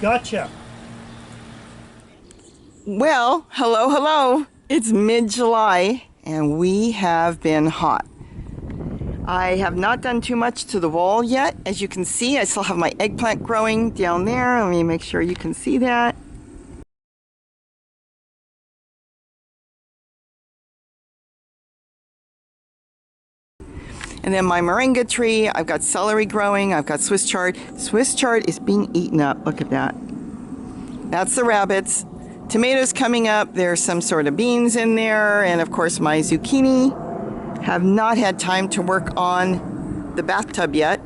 Gotcha. Well, hello, hello. It's mid-July and we have been hot. I have not done too much to the wall yet. As you can see, I still have my eggplant growing down there. Let me make sure you can see that. And then my moringa tree, I've got celery growing, I've got Swiss chard. Swiss chard is being eaten up, look at that. That's the rabbits. Tomatoes coming up, there's some sort of beans in there, and of course my zucchini. Have not had time to work on the bathtub yet.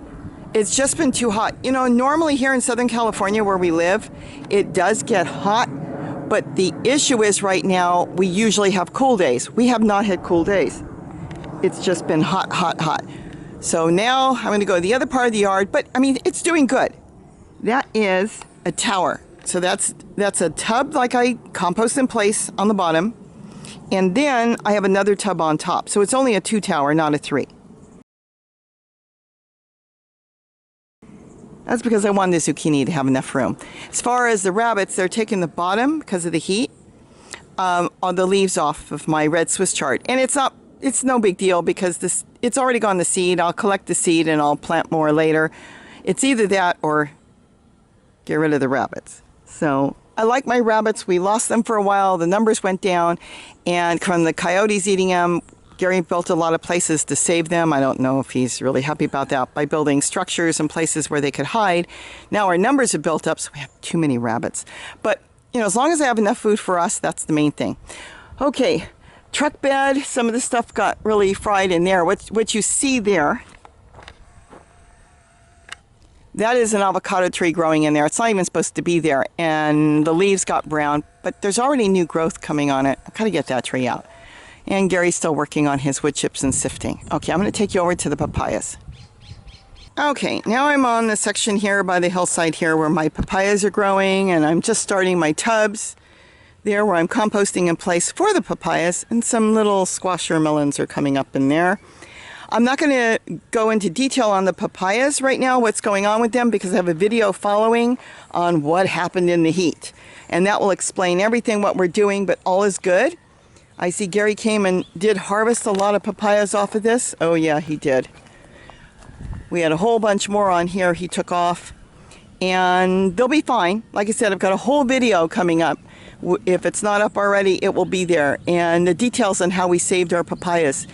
It's just been too hot. You know, normally here in Southern California where we live, it does get hot, but the issue is right now we usually have cool days. We have not had cool days. It's just been hot, hot, hot. So now I'm gonna go to the other part of the yard, but I mean, it's doing good. That is a tower. So that's a tub like I compost in place on the bottom. And then I have another tub on top. So it's only a 2 tower, not a 3. That's because I wanted the zucchini to have enough room. As far as the rabbits, they're taking the bottom because of the heat on the leaves off of my red Swiss chard. And it's no big deal because it's already gone to seed. I'll collect the seed and I'll plant more later. It's either that or get rid of the rabbits. So I like my rabbits. We lost them for a while. The numbers went down, and from the coyotes eating them, Gary built a lot of places to save them. I don't know if he's really happy about that, by building structures and places where they could hide. Now our numbers have built up, so we have too many rabbits. But, you know, as long as I have enough food for us, that's the main thing. Okay, truck bed. Some of the stuff got really fried in there. What you see there, that is an avocado tree growing in there. It's not even supposed to be there. And the leaves got brown, but there's already new growth coming on it. I've got to get that tree out. And Gary's still working on his wood chips and sifting. Okay, I'm going to take you over to the papayas. Okay, now I'm on the section here by the hillside here where my papayas are growing, and I'm just starting my tubs there where I'm composting in place for the papayas, and some little squash or melons are coming up in there. I'm not going to go into detail on the papayas right now, what's going on with them, because I have a video following on what happened in the heat. And that will explain everything, what we're doing, but all is good. I see Gary came and did harvest a lot of papayas off of this. Oh yeah, he did. We had a whole bunch more on here he took off. And they'll be fine. Like I said, I've got a whole video coming up. If it's not up already, it will be there. And the details on how we saved our papayas.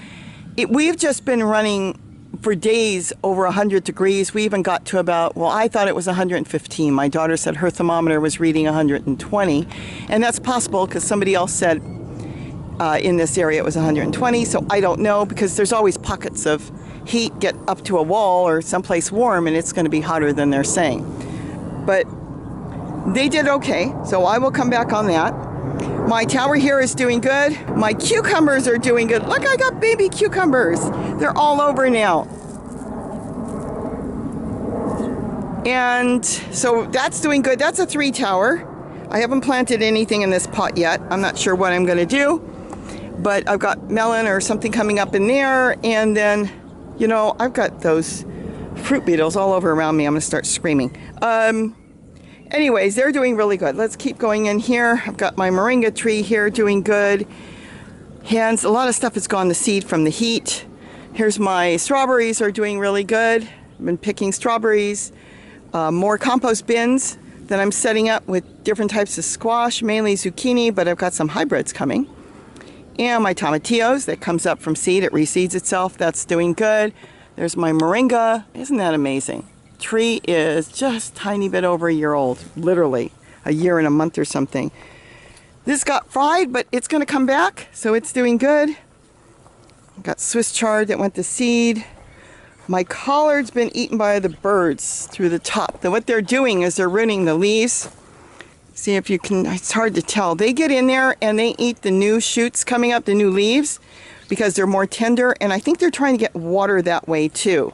We've just been running for days over 100 degrees. We even got to about, well, I thought it was 115. My daughter said her thermometer was reading 120. And that's possible because somebody else said in this area it was 120. So I don't know, because there's always pockets of heat get up to a wall or someplace warm and it's going to be hotter than they're saying. But they did okay. So I will come back on that. My tower here is doing good. My cucumbers are doing good. Look, I got baby cucumbers. They're all over now. And so that's doing good. That's a 3 tower. I haven't planted anything in this pot yet. I'm not sure what I'm going to do. But I've got melon or something coming up in there. And then, you know, I've got those fruit beetles all over around me. I'm going to start screaming. Anyways, they're doing really good. Let's keep going in here. I've got my moringa tree here doing good. A lot of stuff has gone to seed from the heat. Here's my strawberries are doing really good. I've been picking strawberries. More compost bins that I'm setting up with different types of squash, mainly zucchini, but I've got some hybrids coming. And my tomatillos that comes up from seed. It reseeds itself. That's doing good. There's my moringa. Isn't that amazing? Tree is just a tiny bit over a year old, literally a year and a month or something. This got fried, but it's going to come back, so it's doing good. I've got Swiss chard that went to seed. My collards been eaten by the birds through the top. What they're doing is they're ruining the leaves. See if you can, it's hard to tell. They get in there and they eat the new shoots coming up, the new leaves, because they're more tender, and I think they're trying to get water that way too.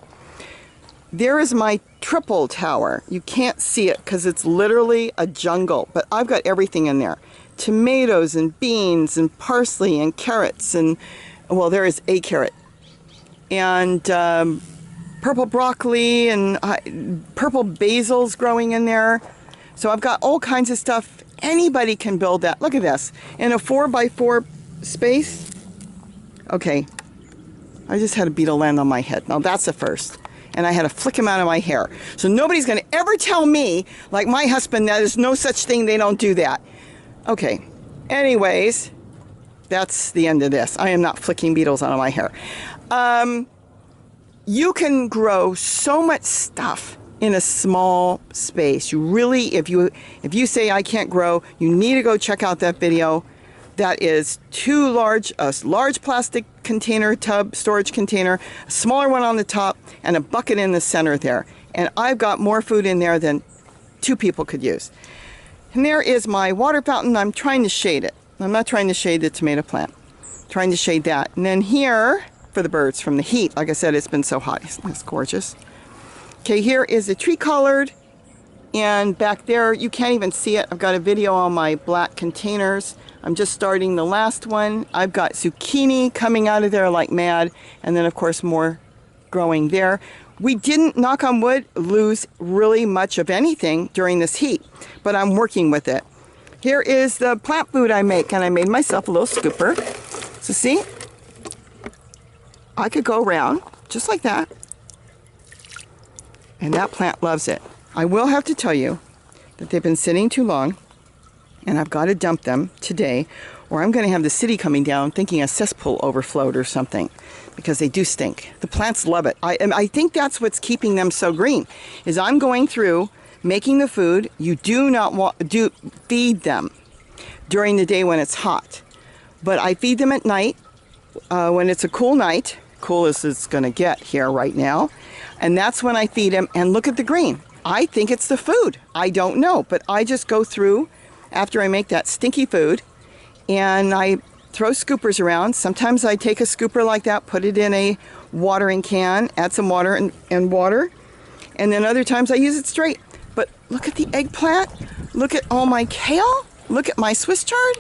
There is my triple tower. You can't see it because it's literally a jungle, but I've got everything in there. Tomatoes and beans and parsley and carrots and, well, there is a carrot. And purple broccoli and purple basil's growing in there. So I've got all kinds of stuff. Anybody can build that. Look at this. In a 4x4 space. Okay. I just had a beetle land on my head. Now that's a first. And I had to flick him out of my hair. So nobody's going to ever tell me, like my husband, that there's no such thing, they don't do that. Okay. Anyways, that's the end of this. I am not flicking beetles out of my hair. You can grow so much stuff in a small space. You really, if you say I can't grow, you need to go check out that video. That is too large, a large plastic container, tub, storage container, a smaller one on the top, and a bucket in the center there. And I've got more food in there than 2 people could use. And there is my water fountain. I'm trying to shade it. I'm not trying to shade the tomato plant. I'm trying to shade that. And then here, for the birds from the heat, like I said, it's been so hot. Isn't this gorgeous? Okay, here is a tree collard. And back there, you can't even see it. I've got a video on my black containers. I'm just starting the last one. I've got zucchini coming out of there like mad. And then, of course, more growing there. We didn't, knock on wood, lose really much of anything during this heat. But I'm working with it. Here is the plant food I make. And I made myself a little scooper. So see? I could go around just like that. And that plant loves it. I will have to tell you that they've been sitting too long, and I've got to dump them today, or I'm going to have the city coming down thinking a cesspool overflowed or something, because they do stink. The plants love it. I think that's what's keeping them so green, is I'm going through making the food. You do not feed them during the day when it's hot, but I feed them at night when it's a cool night, cool as it's going to get here right now, and that's when I feed them. And look at the green. I think it's the food. I don't know, but I just go through after I make that stinky food and I throw scoopers around. Sometimes I take a scooper like that, put it in a watering can, add some water and water, and then other times I use it straight. But look at the eggplant. Look at all my kale. Look at my Swiss chard.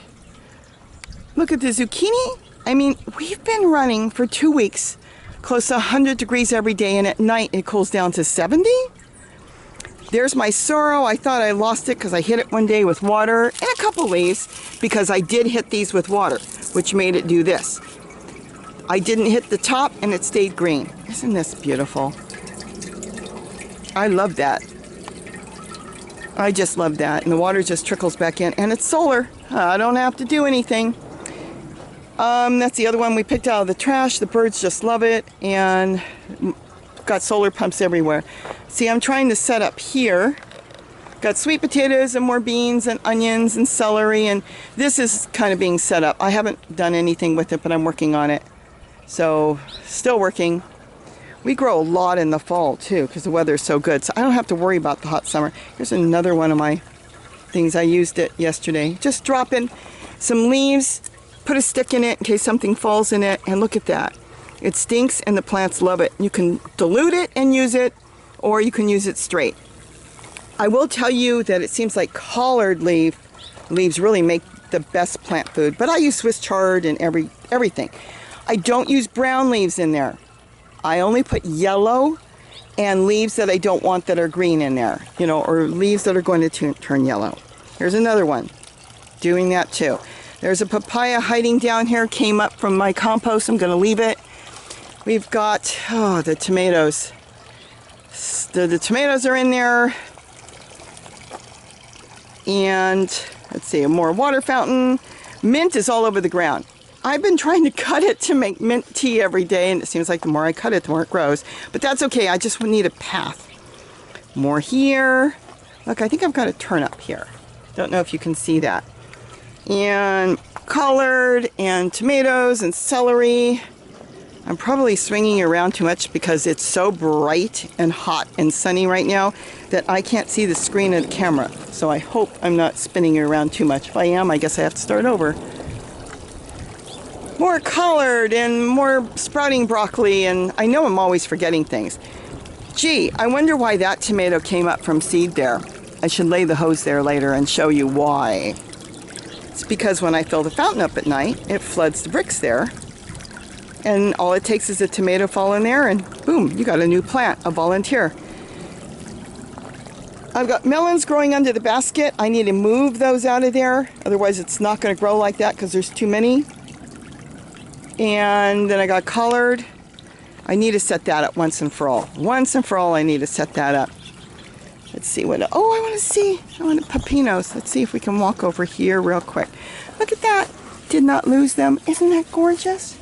Look at the zucchini. I mean, we've been running for 2 weeks close to 100 degrees every day, and at night it cools down to 70. There's my sorrel. I thought I lost it because I hit it one day with water and a couple leaves, because I did hit these with water, which made it do this. I didn't hit the top and it stayed green. Isn't this beautiful? I love that. I just love that. And the water just trickles back in, and it's solar. I don't have to do anything. That's the other one we picked out of the trash. The birds just love it, and got solar pumps everywhere. See, I'm trying to set up here. Got sweet potatoes and more beans and onions and celery, and this is kind of being set up. I haven't done anything with it, but I'm working on it. So, still working. We grow a lot in the fall too, because the weather is so good. So I don't have to worry about the hot summer. Here's another one of my things. I used it yesterday. Just drop in some leaves, put a stick in it in case something falls in it, and look at that. It stinks and the plants love it. You can dilute it and use it, or you can use it straight. I will tell you that it seems like collard leaves really make the best plant food, but I use Swiss chard and everything. I don't use brown leaves in there. I only put yellow and leaves that I don't want that are green in there, you know, or leaves that are going to turn yellow. Here's another one doing that too. There's a papaya hiding down here, came up from my compost. I'm going to leave it. We've got, the tomatoes. The tomatoes are in there. And let's see, more water fountain. Mint is all over the ground. I've been trying to cut it to make mint tea every day, and it seems like the more I cut it, the more it grows. But that's okay, I just need a path. More here. Look, I think I've got a turnip here. Don't know if you can see that. And collard and tomatoes and celery. I'm probably swinging around too much because it's so bright and hot and sunny right now that I can't see the screen of the camera. So I hope I'm not spinning it around too much. If I am, I guess I have to start over. More collard and more sprouting broccoli, and I know I'm always forgetting things. Gee, I wonder why that tomato came up from seed there. I should lay the hose there later and show you why. It's because when I fill the fountain up at night, it floods the bricks there. And all it takes is a tomato fall in there and boom, you got a new plant, a volunteer. I've got melons growing under the basket. I need to move those out of there. Otherwise, it's not going to grow like that because there's too many. And then I got collard. I need to set that up once and for all. Once and for all, I need to set that up. Let's see what... Oh, I want pepinos. Let's see if we can walk over here real quick. Look at that. Did not lose them. Isn't that gorgeous?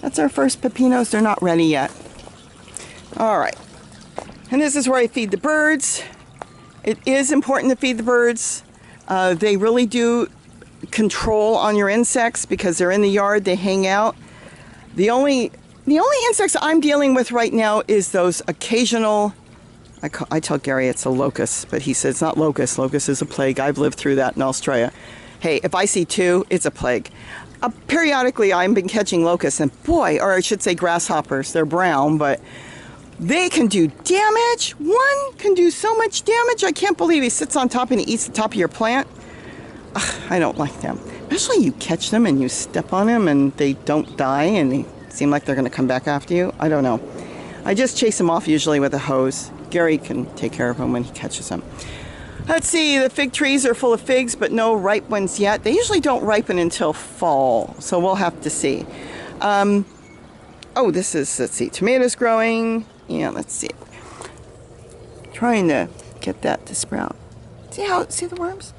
That's our first pepinos. They're not ready yet. All right. And this is where I feed the birds. It is important to feed the birds. They really do control on your insects because they're in the yard, they hang out. The only insects I'm dealing with right now is those occasional, I tell Gary it's a locust, but he says it's not locust. Locust is a plague. I've lived through that in Australia. Hey, if I see two, it's a plague. Periodically, I've been catching locusts, and boy, or I should say grasshoppers. They're brown, but they can do damage. One can do so much damage. I can't believe he sits on top and he eats the top of your plant. Ugh, I don't like them. Especially you catch them and you step on them and they don't die and they seem like they're going to come back after you. I don't know. I just chase them off usually with a hose. Gary can take care of them when he catches them. Let's see, the fig trees are full of figs, but no ripe ones yet. They usually don't ripen until fall, so we'll have to see. Oh, this is, let's see, tomatoes growing. Yeah, let's see. Trying to get that to sprout. See the worms?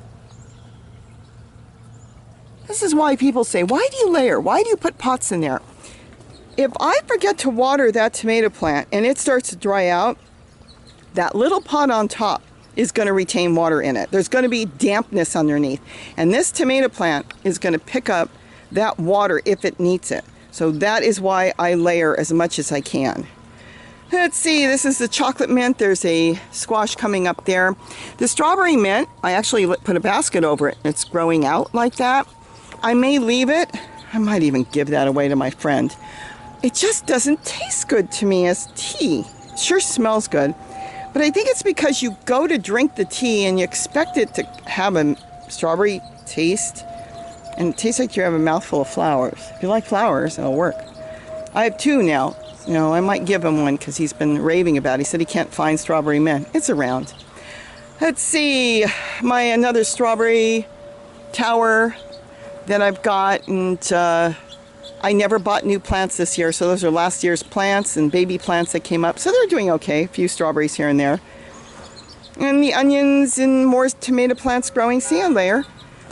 This is why people say, why do you layer? Why do you put pots in there? If I forget to water that tomato plant and it starts to dry out, that little pot on top is going to retain water in it. There's going to be dampness underneath. And this tomato plant is going to pick up that water if it needs it. So that is why I layer as much as I can. Let's see, this is the chocolate mint. There's a squash coming up there. The strawberry mint, I actually put a basket over it. It's growing out like that. I may leave it. I might even give that away to my friend. It just doesn't taste good to me as tea. It sure smells good. But I think it's because you go to drink the tea and you expect it to have a strawberry taste. And it tastes like you have a mouthful of flowers. If you like flowers, it'll work. I have two now. You know, I might give him one because he's been raving about it. He said he can't find strawberry mint. It's around. Let's see, another strawberry tower that I've got, and I never bought new plants this year, so those are last year's plants and baby plants that came up. So they're doing okay, a few strawberries here and there. And the onions and more tomato plants growing. See a layer.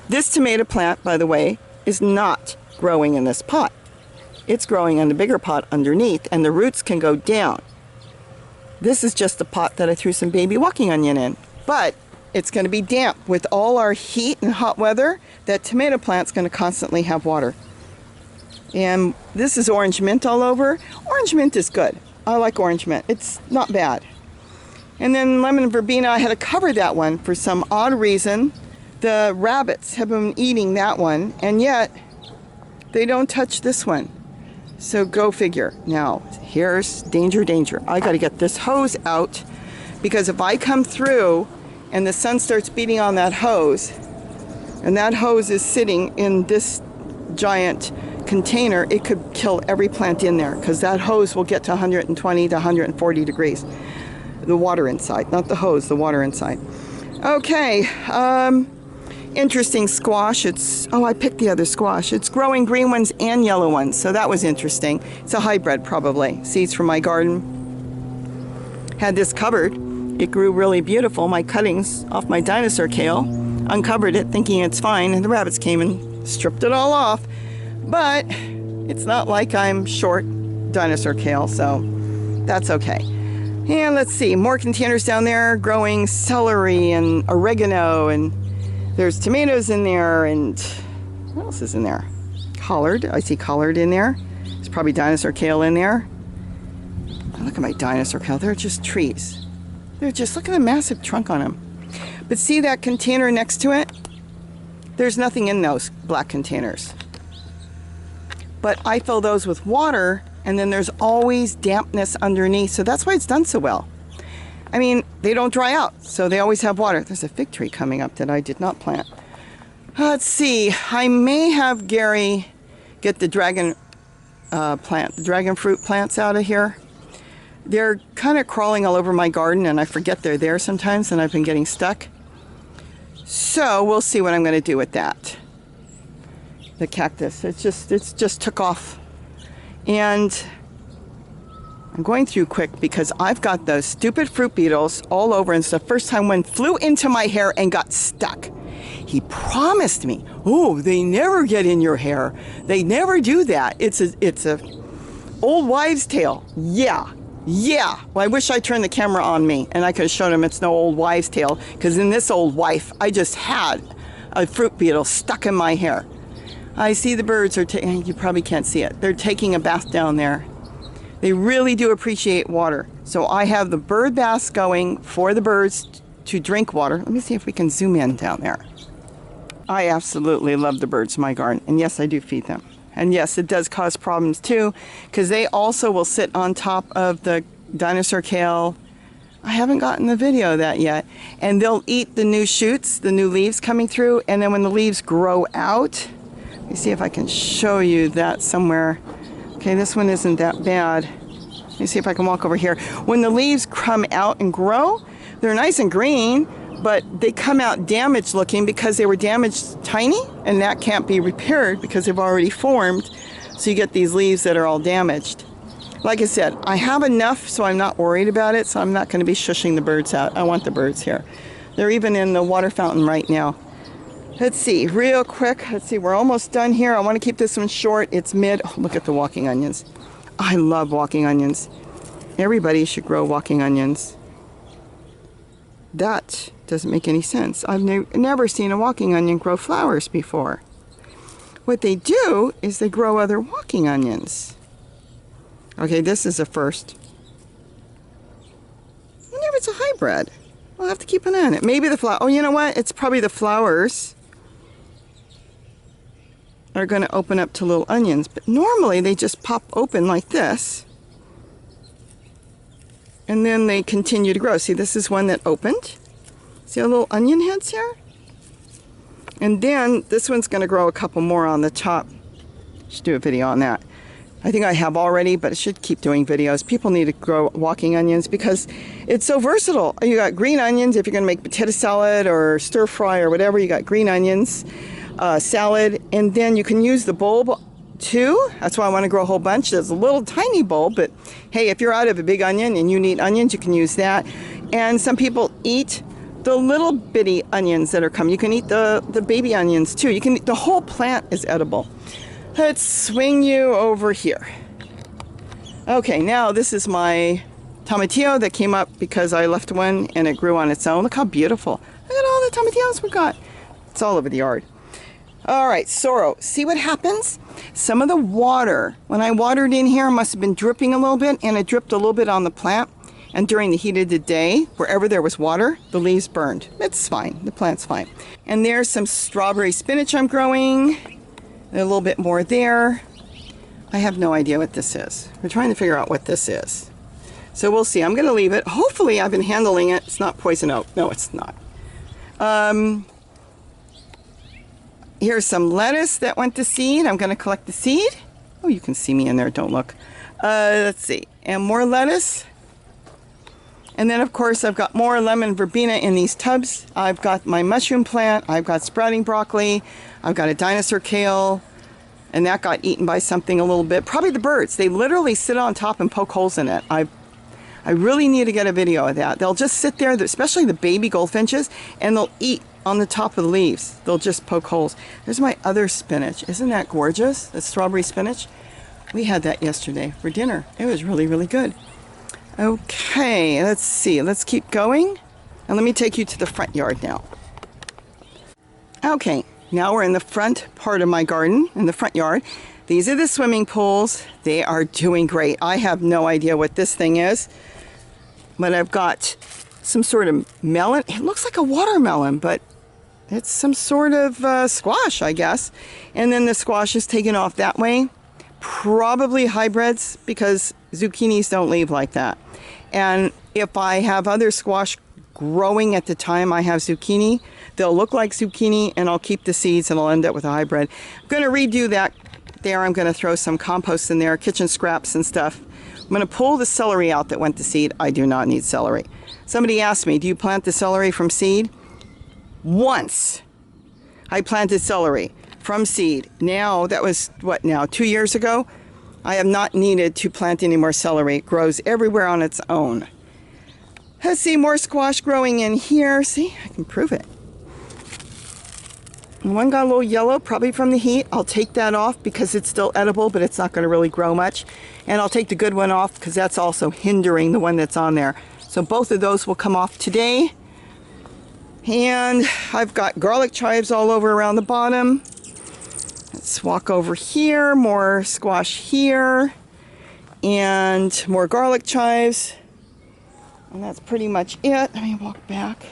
This tomato plant, by the way, is not growing in this pot. It's growing in the bigger pot underneath, and the roots can go down. This is just the pot that I threw some baby walking onion in. But it's going to be damp. With all our heat and hot weather, that tomato plant's going to constantly have water. And this is orange mint all over. Orange mint is good. I like orange mint. It's not bad. And then lemon verbena, I had to cover that one for some odd reason. The rabbits have been eating that one, and yet they don't touch this one. So go figure. Now, here's danger, danger. I got to get this hose out, because if I come through and the sun starts beating on that hose, and that hose is sitting in this giant container, it could kill every plant in there, because that hose will get to 120 to 140 degrees. The water inside, not the hose, the water inside. Okay, interesting squash. I picked the other squash. It's growing green ones and yellow ones, so that was interesting. It's a hybrid, probably. Seeds from my garden. Had this covered. It grew really beautiful. My cuttings off my dinosaur kale. Uncovered it, thinking it's fine, and the rabbits came and stripped it all off. But it's not like I'm short dinosaur kale, so that's okay. And let's see, more containers down there growing celery and oregano, and there's tomatoes in there, and what else is in there? Collard. I see collard in there. There's probably dinosaur kale in there. Look at my dinosaur kale. They're just trees. They're just, look at the massive trunk on them. But see that container next to it? There's nothing in those black containers. But I fill those with water, and then there's always dampness underneath. So that's why it's done so well. I mean, they don't dry out, so they always have water. There's a fig tree coming up that I did not plant. Let's see. I may have Gary get the dragon fruit plants out of here. They're kind of crawling all over my garden, and I forget they're there sometimes, and I've been getting stuck. So we'll see what I'm going to do with that. The cactus, it's just took off. And I'm going through quick because I've got those stupid fruit beetles all over, and it's the first time one flew into my hair and got stuck. He promised me, oh, they never get in your hair. They never do that. It's a old wives' tale. Yeah. Well, I wish I turned the camera on me and I could have shown him it's no old wives' tale, because in this old wife, I just had a fruit beetle stuck in my hair. I see the birds are you probably can't see it. They're taking a bath down there. They really do appreciate water. So I have the bird baths going for the birds to drink water. Let me see if we can zoom in down there. I absolutely love the birds in my garden. And yes, I do feed them. And yes, it does cause problems too, because they also will sit on top of the dinosaur kale. I haven't gotten the video of that yet. And they'll eat the new shoots, the new leaves coming through. And then when the leaves grow out, let me see if I can show you that somewhere. Okay, this one isn't that bad. Let me see if I can walk over here. When the leaves come out and grow, they're nice and green, but they come out damaged looking because they were damaged tiny, and that can't be repaired because they've already formed. So you get these leaves that are all damaged. Like I said, I have enough, so I'm not worried about it, so I'm not going to be shushing the birds out. I want the birds here. They're even in the water fountain right now. Let's see, real quick. Let's see, we're almost done here. I want to keep this one short. It's mid. Oh, look at the walking onions. I love walking onions. Everybody should grow walking onions. That doesn't make any sense. I've never seen a walking onion grow flowers before. What they do is they grow other walking onions. Okay, this is a first. I wonder if it's a hybrid. I'll have to keep an eye on it. Maybe the flower. Oh, you know what? It's probably the flowers are going to open up to little onions. But normally they just pop open like this. And then they continue to grow. See, this is one that opened. See our little onion heads here? And then this one's going to grow a couple more on the top. Should do a video on that. I think I have already, but I should keep doing videos. People need to grow walking onions because it's so versatile. You got green onions if you're going to make potato salad or stir fry or whatever. You got green onions, salad, and then you can use the bulb too. That's why I want to grow a whole bunch. There's a little tiny bulb, but hey, if you're out of a big onion and you need onions, you can use that. And some people eat the little bitty onions that are coming. You can eat the baby onions too. You can eat, the whole plant is edible. Let's swing you over here. Okay, now this is my Tomatillo that came up because I left one and it grew on its own. Look how beautiful. Look at all the Tomatillos we got. It's all over the yard. All right, sorrel. See what happens? Some of the water, when I watered in here, must have been dripping a little bit, and it dripped a little bit on the plant. And during the heat of the day, wherever there was water, the leaves burned. It's fine. The plant's fine. And there's some strawberry spinach I'm growing. A little bit more there. I have no idea what this is. We're trying to figure out what this is. So we'll see. I'm going to leave it. Hopefully I've been handling it. It's not poison oak. No, it's not. Here's some lettuce that went to seed. I'm going to collect the seed. Oh, you can see me in there. Don't look. Let's see. And more lettuce. And then, of course, I've got more lemon verbena in these tubs. I've got my mushroom plant. I've got sprouting broccoli. I've got a dinosaur kale. And that got eaten by something a little bit. Probably the birds. They literally sit on top and poke holes in it. I really need to get a video of that. They'll just sit there, especially the baby goldfinches, and they'll eat on the top of the leaves. They'll just poke holes. There's my other spinach. Isn't that gorgeous? The strawberry spinach. We had that yesterday for dinner. It was really, really good. Okay, let's see. Let's keep going. And let me take you to the front yard now. Okay, now we're in the front part of my garden, in the front yard. These are the swimming pools. They are doing great. I have no idea what this thing is, but I've got some sort of melon. It looks like a watermelon, but it's some sort of squash, I guess. And then the squash is taken off that way. Probably hybrids, because zucchinis don't leave like that. And if I have other squash growing at the time I have zucchini, they'll look like zucchini, and I'll keep the seeds and I'll end up with a hybrid. I'm going to redo that there. I'm going to throw some compost in there, kitchen scraps and stuff. I'm going to pull the celery out that went to seed. I do not need celery. Somebody asked me, do you plant the celery from seed? Once I planted celery from seed. Now, that was, what now, 2 years ago? I have not needed to plant any more celery. It grows everywhere on its own. Let's see, more squash growing in here. See, I can prove it. One got a little yellow, probably from the heat. I'll take that off because it's still edible, but it's not going to really grow much. And I'll take the good one off because that's also hindering the one that's on there. So both of those will come off today. And I've got garlic chives all over around the bottom. Let's walk over here, more squash here, and more garlic chives. And that's pretty much it. Let me walk back.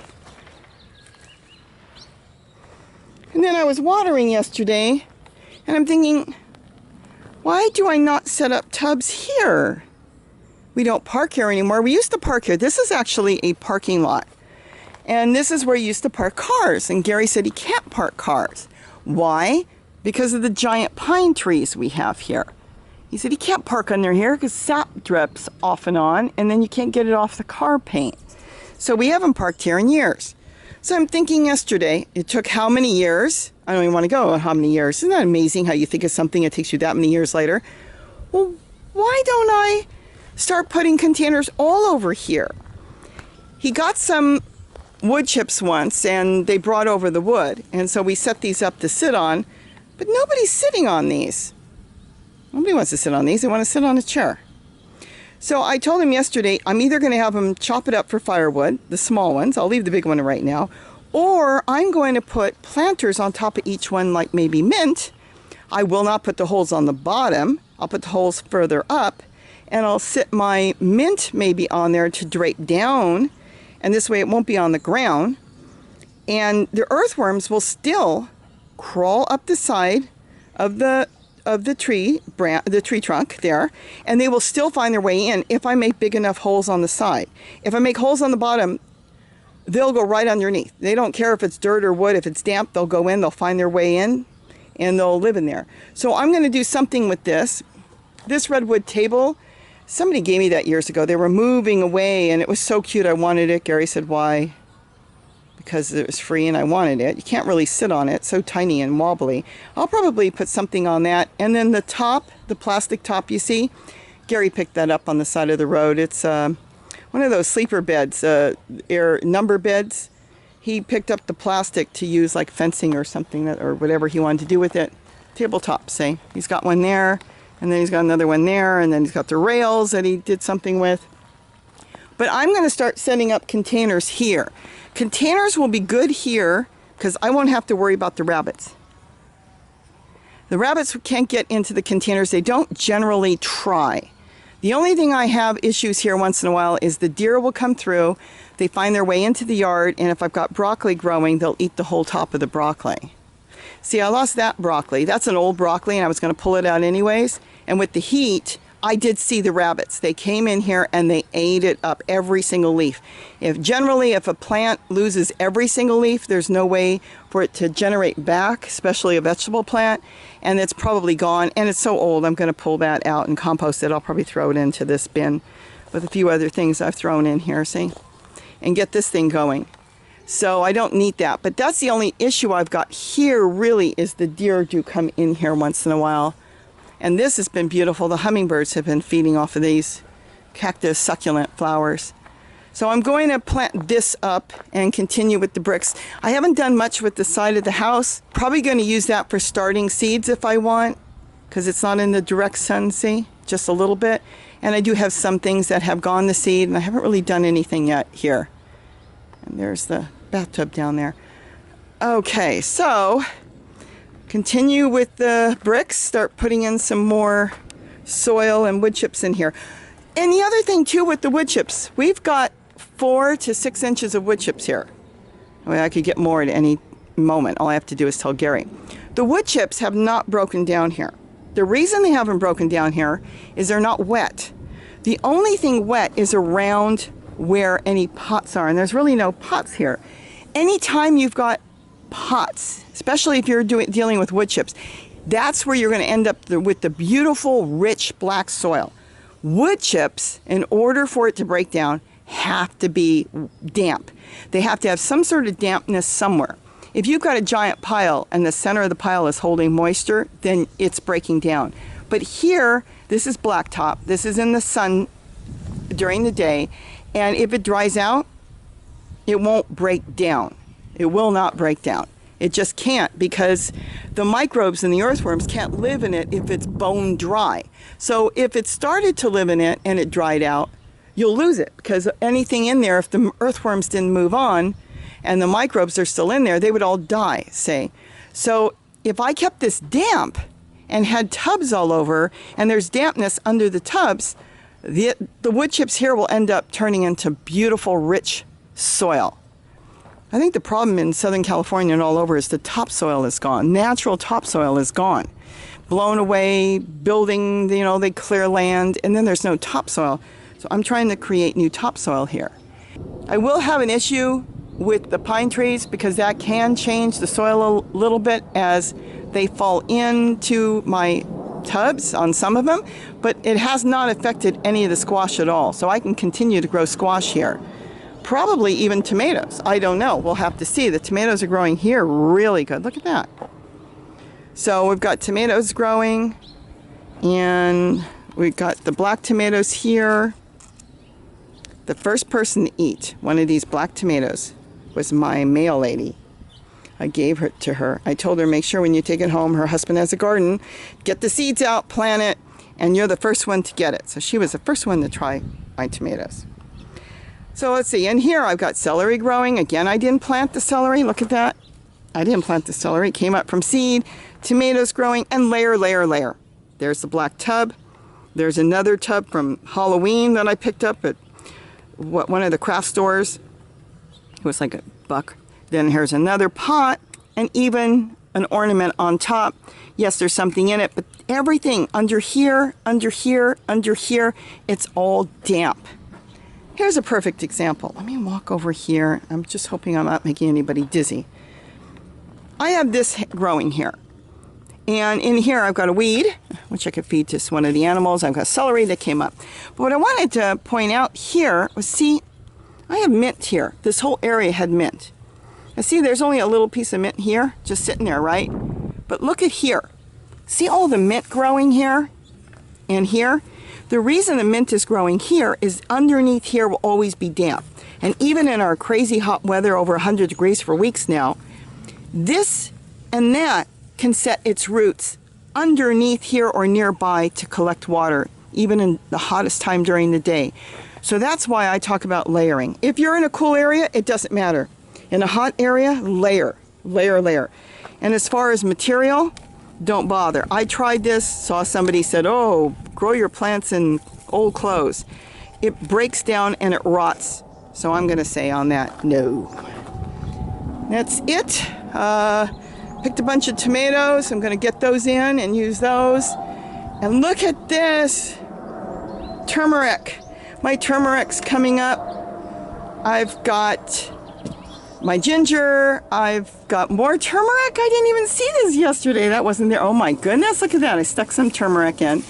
And then I was watering yesterday, and I'm thinking, why do I not set up tubs here? We don't park here anymore. We used to park here. This is actually a parking lot. And this is where you used to park cars. And Gary said he can't park cars. Why? Because of the giant pine trees we have here. He said he can't park under here because sap drips off and on, and then you can't get it off the car paint. So we haven't parked here in years. So I'm thinking yesterday, it took how many years? I don't even want to go on how many years. Isn't that amazing how you think of something, it takes you that many years later? Well, why don't I start putting containers all over here? He got some wood chips once, and they brought over the wood. And so we set these up to sit on, but nobody's sitting on these. Nobody wants to sit on these. They want to sit on a chair. So I told him yesterday, I'm either going to have him chop it up for firewood, the small ones. I'll leave the big one right now. Or I'm going to put planters on top of each one, like maybe mint. I will not put the holes on the bottom. I'll put the holes further up. And I'll sit my mint maybe on there to drape down. And this way it won't be on the ground. And the earthworms will still crawl up the side of the tree trunk there, and they will still find their way in if I make big enough holes on the side. If I make holes on the bottom, they'll go right underneath. They don't care if it's dirt or wood. If it's damp, they'll go in, they'll find their way in, and they'll live in there. So I'm going to do something with this. This redwood table, somebody gave me that years ago. They were moving away, and it was so cute. I wanted it. Gary said, why? Because it was free and I wanted it. You can't really sit on it. It's so tiny and wobbly. I'll probably put something on that. And then the top, the plastic top you see, Gary picked that up on the side of the road. It's one of those sleeper beds, air number beds. He picked up the plastic to use like fencing or something, or whatever he wanted to do with it. Tabletop, say. He's got one there, and then he's got another one there, and then he's got the rails that he did something with. But I'm going to start setting up containers here. Containers will be good here because I won't have to worry about the rabbits. The rabbits can't get into the containers. They don't generally try. The only thing I have issues here once in a while is the deer will come through. They find their way into the yard, and if I've got broccoli growing, they'll eat the whole top of the broccoli. See, I lost that broccoli. That's an old broccoli, and I was going to pull it out anyways. And with the heat, I did see the rabbits. They came in here and they ate it up, every single leaf. If a plant loses every single leaf, there's no way for it to generate back, especially a vegetable plant, and it's probably gone. And it's so old, I'm going to pull that out and compost it. I'll probably throw it into this bin with a few other things I've thrown in here, see? And get this thing going. So I don't need that. But that's the only issue I've got here, really, is the deer do come in here once in a while. And this has been beautiful. The hummingbirds have been feeding off of these cactus succulent flowers. So I'm going to plant this up and continue with the bricks. I haven't done much with the side of the house. Probably going to use that for starting seeds if I want, because it's not in the direct sun, see? Just a little bit. And I do have some things that have gone to seed, and I haven't really done anything yet here. And there's the bathtub down there. Okay, so continue with the bricks, start putting in some more soil and wood chips in here. And the other thing too with the wood chips, we've got 4 to 6 inches of wood chips here. I mean, I could get more at any moment. All I have to do is tell Gary. The wood chips have not broken down here. The reason they haven't broken down here is they're not wet. The only thing wet is around where any pots are, and there's really no pots here. Anytime you've got pots, especially if you're dealing with wood chips, that's where you're going to end up with the beautiful, rich black soil. Wood chips, in order for it to break down, have to be damp. They have to have some sort of dampness somewhere. If you've got a giant pile and the center of the pile is holding moisture, then it's breaking down. But here, this is blacktop. This is in the sun during the day. And if it dries out, it won't break down. It will not break down. It just can't, because the microbes and the earthworms can't live in it if it's bone dry. So if it started to live in it and it dried out, you'll lose it, because anything in there, if the earthworms didn't move on and the microbes are still in there, they would all die, say. So if I kept this damp and had tubs all over and there's dampness under the tubs, the wood chips here will end up turning into beautiful, rich soil. I think the problem in Southern California and all over is the topsoil is gone. Natural topsoil is gone. Blown away, building, they clear land, and then there's no topsoil. So I'm trying to create new topsoil here. I will have an issue with the pine trees, because that can change the soil a little bit as they fall into my tubs on some of them, but it has not affected any of the squash at all. So I can continue to grow squash here. Probably even tomatoes. I don't know. We'll have to see. The tomatoes are growing here really good. Look at that. So we've got tomatoes growing, and we've got the black tomatoes here. The first person to eat one of these black tomatoes was my mail lady. I gave it to her. I told her, make sure when you take it home, her husband has a garden, get the seeds out, plant it, and you're the first one to get it. So she was the first one to try my tomatoes. So let's see, in here I've got celery growing. Again, I didn't plant the celery. Look at that. I didn't plant the celery. It came up from seed. Tomatoes growing, and layer, layer, layer. There's the black tub. There's another tub from Halloween that I picked up at one of the craft stores. It was like $1. Then here's another pot, and even an ornament on top. Yes, there's something in it, but everything under here, under here, under here, it's all damp. Here's a perfect example. Let me walk over here. I'm just hoping I'm not making anybody dizzy. I have this growing here. And in here I've got a weed, which I could feed to one of the animals. I've got celery that came up. But what I wanted to point out here was, see, I have mint here. This whole area had mint. And see, there's only a little piece of mint here, just sitting there, right? But look at here. See all the mint growing here and here? The reason the mint is growing here is underneath here will always be damp. And even in our crazy hot weather, over 100 degrees for weeks now, this and that can set its roots underneath here or nearby to collect water, even in the hottest time during the day. So that's why I talk about layering. If you're in a cool area, it doesn't matter. In a hot area, layer, layer, layer. And as far as material, don't bother. I tried this, saw somebody said, oh, grow your plants in old clothes. It breaks down and it rots. So I'm going to say on that, no. That's it. Picked a bunch of tomatoes. I'm going to get those in and use those. And look at this. Turmeric. My turmeric's coming up. I've got my ginger. I've got more turmeric. I didn't even see this yesterday. That wasn't there. Oh my goodness, look at that. I stuck some turmeric in.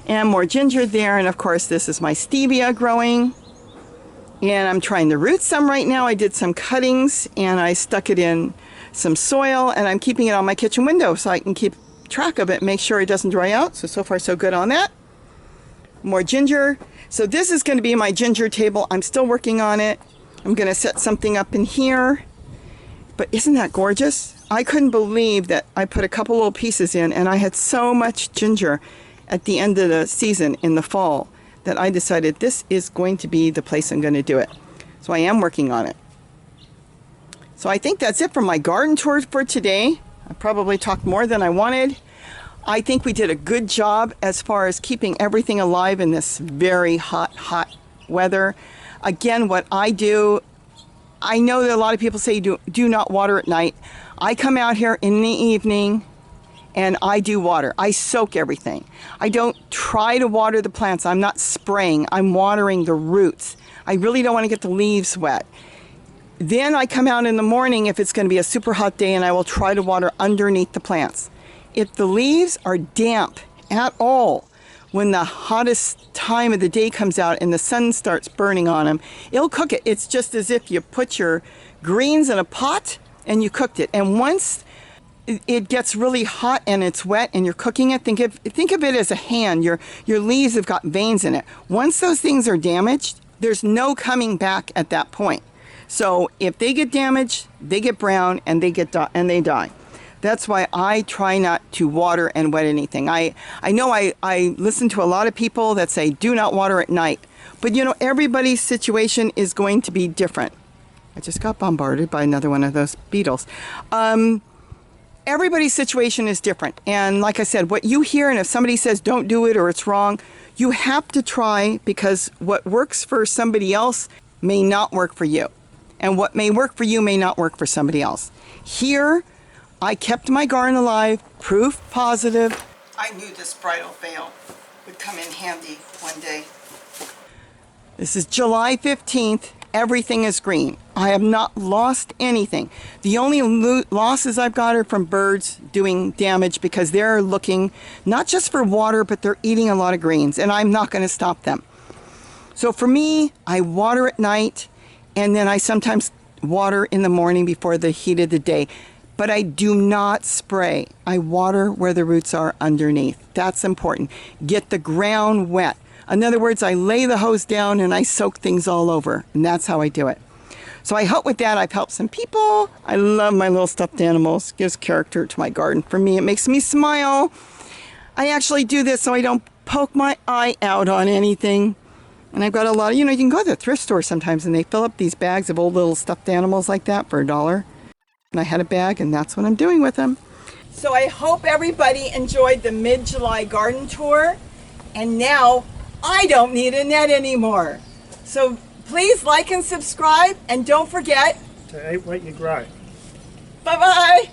And more ginger there. And of course, this is my stevia growing. And I'm trying to root some right now. I did some cuttings and I stuck it in some soil, and I'm keeping it on my kitchen window so I can keep track of it, make sure it doesn't dry out. So far so good on that. More ginger. So this is going to be my ginger table. I'm still working on it. I'm going to set something up in here. But isn't that gorgeous? I couldn't believe that I put a couple little pieces in, and I had so much ginger at the end of the season in the fall that I decided this is going to be the place I'm going to do it. So I am working on it. So I think that's it for my garden tour for today. I probably talked more than I wanted. I think we did a good job as far as keeping everything alive in this very hot weather. Again, what I do, I know that a lot of people say do not water at night. I come out here in the evening and I do water. I soak everything. I don't try to water the plants. I'm not spraying. I'm watering the roots. I really don't want to get the leaves wet. Then I come out in the morning if it's going to be a super hot day, and I will try to water underneath the plants. If the leaves are damp at all, when the hottest time of the day comes out and the sun starts burning on them, it'll cook it. It's just as if you put your greens in a pot and you cooked it. And once it gets really hot and it's wet and you're cooking it, think of it as a hand. Your leaves have got veins in it. Once those things are damaged, there's no coming back at that point. So if they get damaged, they get brown and they die. That's why I try not to water and wet anything. I know I listen to a lot of people that say do not water at night, but you know, everybody's situation is going to be different. I just got bombarded by another one of those beetles. Everybody's situation is different. And like I said, what you hear, and if somebody says don't do it or it's wrong, you have to try, because what works for somebody else may not work for you. And what may work for you may not work for somebody else. Here, I kept my garden alive, proof positive. I knew this bridal veil would come in handy one day. This is July 15th. Everything is green. I have not lost anything. The only losses I've got are from birds doing damage, because they're looking not just for water, but they're eating a lot of greens, and I'm not going to stop them. So for me, I water at night, and then I sometimes water in the morning before the heat of the day. But I do not spray. I water where the roots are underneath. That's important. Get the ground wet. In other words, I lay the hose down and I soak things all over. And that's how I do it. So I hope with that I've helped some people. I love my little stuffed animals. It gives character to my garden. For me, it makes me smile. I actually do this so I don't poke my eye out on anything. And I've got a lot of, you can go to the thrift store sometimes and they fill up these bags of old little stuffed animals like that for $1. And I had a bag, and that's what I'm doing with them. So I hope everybody enjoyed the mid-July garden tour. And now I don't need a net anymore. So please like and subscribe, and don't forget to eat what you grow. Bye-bye.